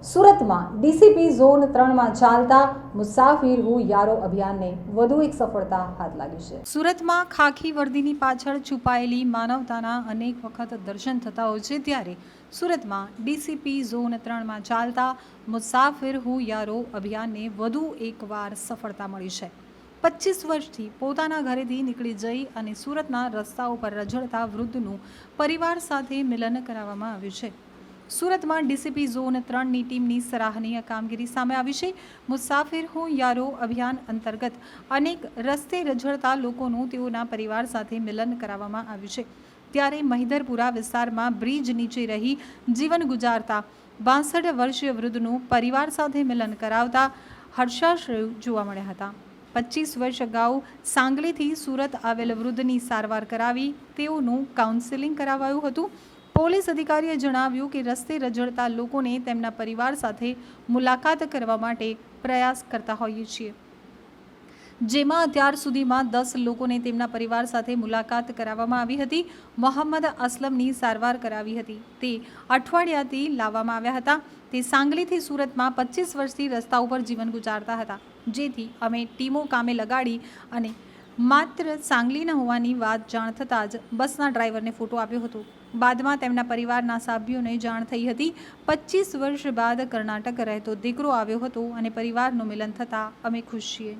સુરતમાં DCP zone 3માં ચાલતા મુસાફિર હું યારો અભિયાનને વધુ એક સફળતા હાથ લાગી છે। સુરતમાં ખાખી વર્દીની પાછળ છુપાયેલી માનવતાના અનેક વખત દર્શન થતા હોય છે, ત્યારે સુરતમાં ડીસીપી ઝોન 3માં ચાલતા મુસાફિર હું યારો અભિયાનને વધુ એકવાર સફળતા મળી છે। 25 વર્ષથી પોતાના ઘરેથી નીકળી જઈ અને સુરતના રસ્તાઓ પર રઝળતા વૃદ્ધનું પરિવાર સાથે મિલન કરાવવામાં આવ્યું છે। સુરતમાં ડીસીપી ઝોન 3ની ટીમની સરાહનીય કામગીરી સામે આવી છે। મુસાફિર હું યારો અભિયાન અંતર્ગત અનેક રસ્તે રઝળતા લોકોનું તેઓના પરિવાર સાથે મિલન કરાવવામાં આવ્યું છે, ત્યારે મહિધરપુરા વિસ્તારમાં બ્રિજ નીચે રહી જીવન ગુજારતા 62 વર્ષીય વૃદ્ધનું પરિવાર સાથે મિલન કરાવતા હર્ષાશ્રુ જોવા મળ્યા હતા। 25 વર્ષ અગાઉ સાંગલીથી સુરત આવેલ વૃદ્ધની સારવાર કરાવી તેઓનું કાઉન્સેલિંગ કરાવાયું હતું। પોલીસ અધિકારીએ જણાવ્યું કે રસ્તે રઝળતા લોકોને તેમના પરિવાર સાથે મુલાકાત કરવા માટે પ્રયાસ કરતા હોઈએ છીએ, જેમાં અત્યાર સુધીમાં 10 લોકોને તેમના પરિવાર સાથે મુલાકાત કરાવવામાં આવી હતી। મોહમ્મદ અસલમની સારવાર કરાવી હતી, તે અઠવાડિયાથી લાવવામાં આવ્યા હતા। તે સાંગલીથી સુરતમાં 25 વર્ષથી રસ્તા ઉપર જીવન ગુજારતા હતા, જેથી અમે ટીમો કામે લગાડી અને માત્ર સાંગલીના હોવાની વાત જાણ થતાં જ બસના ડ્રાઈવરને ફોટો આપ્યો હતો। બાદમાં તેમના પરિવારના સભ્યોને જાણ થઈ હતી। 25 વર્ષ બાદ કર્ણાટક રહેતો દીકરો આવ્યો હતો અને પરિવારનું મિલન થતાં અમે ખુશ છીએ।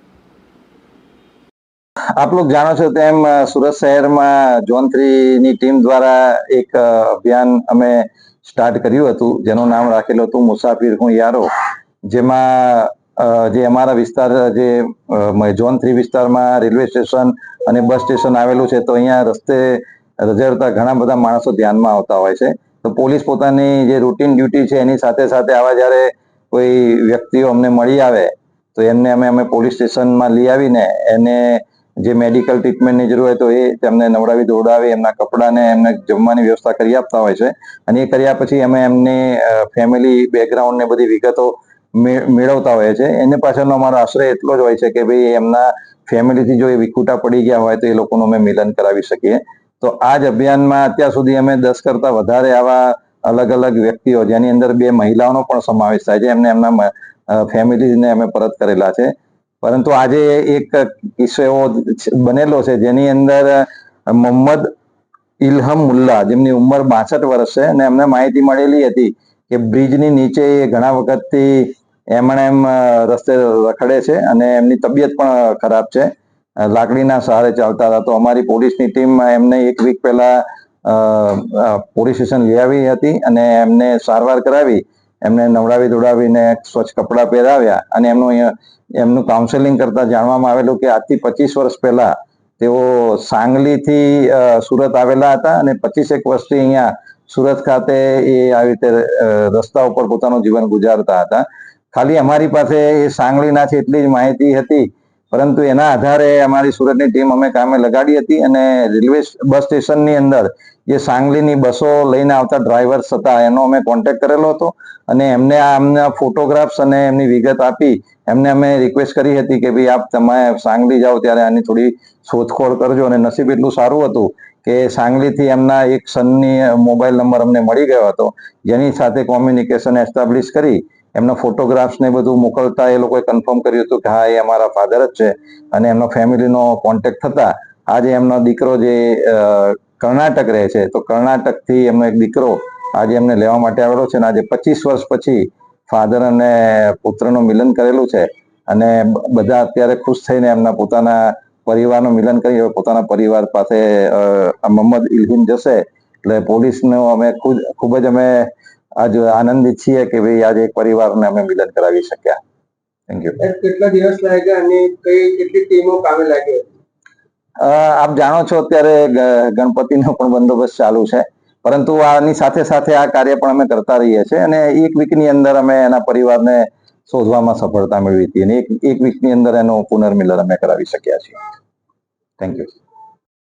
આપ લોગ જાણો છો તેમ સુરત શહેરમાં ઝોન 3ની ટીમ દ્વારા એક અભિયાન અમે સ્ટાર્ટ કર્યું હતું, જેનું નામ રાખેલું હતું મુસાફિર હું યારો, જેમાં જે અમારા વિસ્તાર જે ઝોન 3 વિસ્તારમાં રેલવે સ્ટેશન અને બસ સ્ટેશન આવેલું છે, તો અહીંયા રસ્તે રઝળતા ઘણા બધા માણસો ધ્યાનમાં આવતા હોય છે। તો પોલીસ પોતાની જે રૂટીન ડ્યુટી છે એની સાથે સાથે આવા જ્યારે કોઈ વ્યક્તિઓ અમને મળી આવે તો એમને અમે પોલીસ સ્ટેશનમાં લઈ આવીને એને જે મેડિકલ ટ્રીટમેન્ટની જરૂર હોય તો એ તેમને નવડાવી દોડાવી એમના કપડાને એમને જમવાની વ્યવસ્થા કરી આપતા હોય છે। અને એ કર્યા પછી અમે એમની ફેમિલી બેકગ્રાઉન્ડ ને બધી વિગતો મેળવતા હોય છે। એની પાછળનો અમારો આશ્રય એટલો જ હોય છે કે ભાઈ એમના ફેમિલીથી જો એ વિખૂટા પડી ગયા હોય તો એ લોકોનું અમે મિલન કરાવી શકીએ। તો આ જ અભિયાનમાં અત્યાર સુધી અમે 10 કરતા વધારે આવા અલગ અલગ વ્યક્તિઓ, જેની અંદર 2 મહિલાઓનો પણ સમાવેશ થાય છે, એમને એમના ફેમિલીને અમે પરત કરેલા છે। પરંતુ આજે એક કિસ્સો એવો બનેલો છે જેની અંદર મોહમ્મદ ઇલ્હમ મુલ્લા, જેમની ઉંમર 62 વર્ષ છે, અને એમને માહિતી મળેલી હતી કે બ્રિજની નીચે ઘણા વખતથી એમણે રસ્તે રખડે છે અને એમની તબિયત પણ ખરાબ છે, લાકડીના સહારે ચાલતા હતા। તો અમારી પોલીસની ટીમ એમને 1 વીક પહેલા પોલીસ સ્ટેશન લઈ આવી હતી અને એમને સારવાર કરાવી, એમને નવડાવી ધોડાવીને સ્વચ્છ કપડાં પહેરાવ્યા અને એમનું કાઉન્સેલિંગ કરતા જાણવામાં આવેલું કે આજથી 25 વર્ષ પહેલા તેઓ સાંગલીથી સુરત આવેલા હતા અને 25 વર્ષથી અહીંયા સુરત ખાતે એ આવી રીતે રસ્તા ઉપર પોતાનું જીવન ગુજારતા હતા। ખાલી અમારી પાસે એ સાંગલીના છે એટલી જ માહિતી હતી, પરંતુ એના આધારે અમારી સુરતની ટીમ અમે કામે લગાડી હતી અને રેલવે બસ સ્ટેશનની અંદર જે સાંગલીની બસો લઈને આવતા ડ્રાઈવર્સ હતા એનો અમે કોન્ટેક્ટ કરેલો હતો અને એમને આમના ફોટોગ્રાફ્સ અને એમની વિગત આપી એમને અમે રિક્વેસ્ટ કરી હતી કે ભાઈ તમે સાંગલી જાઓ ત્યારે આની થોડી શોધખોળ કરજો। અને નસીબ એટલું સારું હતું કે સાંગલીથી એમના એક સનની મોબાઈલ નંબર અમને મળી ગયો હતો, જેની સાથે કોમ્યુનિકેશન એસ્ટાબ્લિશ કરી એમના ફોટોગ્રાફ્સ ને બધું મોકલતા એ લોકોએ કન્ફર્મ કર્યું હતું કે હા એ અમારા ફાધર જ છે। અને એમનો ફેમિલીનો કોન્ટેક્ટ થતા આજે એમનો દીકરો જે કર્ણાટક રહે છે, તો કર્ણાટકથી એમનો એક દીકરો આજે એમને લેવા માટે આવેલો છે અને આજે 25 વર્ષ પછી ફાધર અને પુત્રનું મિલન કરેલું છે અને બધા અત્યારે ખુશ થઈને એમના પોતાના પરિવારનું મિલન કરી પોતાના પરિવાર પાસે મોહમ્મદ ઇલ્હિમ જશે। એટલે પોલીસનો અમે ખૂબ જ અમે આજ આનંદિત છીએ કે ભાઈ આજે એક પરિવારને અમે મિલન કરાવી શક્યા। Thank you. કેટલા દિવસ લાગ્યા અને કેટલી ટીમો કામે લાગી? આપ જાણો છો અત્યારે ગણપતિનો પણ બંદોબસ્ત ચાલુ છે, પરંતુ આની સાથે સાથે આ કાર્ય પણ અમે કરતા રહીએ છીએ અને 1 વીકની અંદર અમે એના પરિવારને શોધવામાં સફળતા મેળવી હતી અને એક વીકની અંદર એનું પુનર્મિલન અમે કરાવી શક્યા છીએ। Thank you.